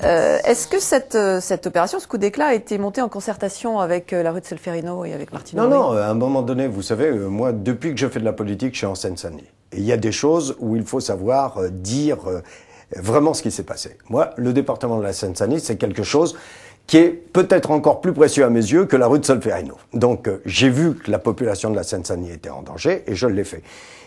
Est-ce que cette opération, ce coup d'éclat, a été monté en concertation avec la rue de Solferino et avec Martine Aubry? Non, à un moment donné, vous savez, moi, depuis que je fais de la politique, je suis en Seine-Saint-Denis. Et il y a des choses où il faut savoir dire vraiment ce qui s'est passé. Moi, le département de la Seine-Saint-Denis, c'est quelque chose qui est peut-être encore plus précieux à mes yeux que la rue de Solferino. Donc, j'ai vu que la population de la Seine-Saint-Denis était en danger et je l'ai fait.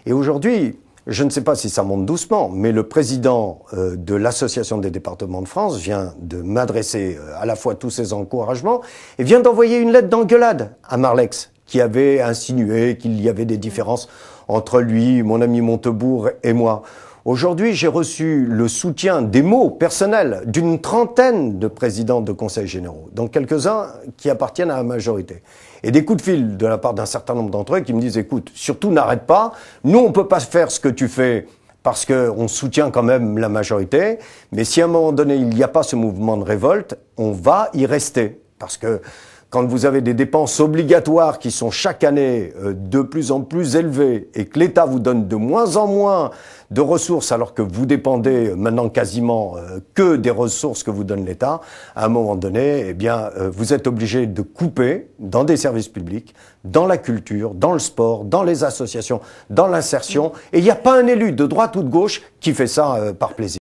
Et aujourd'hui, je ne sais pas si ça monte doucement, mais le président de l'Association des départements de France vient de m'adresser à la fois tous ses encouragements et vient d'envoyer une lettre d'engueulade à Marlex, qui avait insinué qu'il y avait des différences entre lui, mon ami Montebourg et moi. Aujourd'hui, j'ai reçu le soutien, des mots personnels, d'une trentaine de présidents de conseils généraux, donc quelques-uns qui appartiennent à la majorité. Et des coups de fil de la part d'un certain nombre d'entre eux qui me disent « Écoute, surtout n'arrête pas, nous on peut pas faire ce que tu fais parce qu'on soutient quand même la majorité, mais si à un moment donné il n'y a pas ce mouvement de révolte, on va y rester. » Parce que quand vous avez des dépenses obligatoires qui sont chaque année de plus en plus élevées et que l'État vous donne de moins en moins de ressources alors que vous dépendez maintenant quasiment que des ressources que vous donne l'État, à un moment donné, eh bien, vous êtes obligé de couper dans des services publics, dans la culture, dans le sport, dans les associations, dans l'insertion. Et il n'y a pas un élu de droite ou de gauche qui fait ça par plaisir.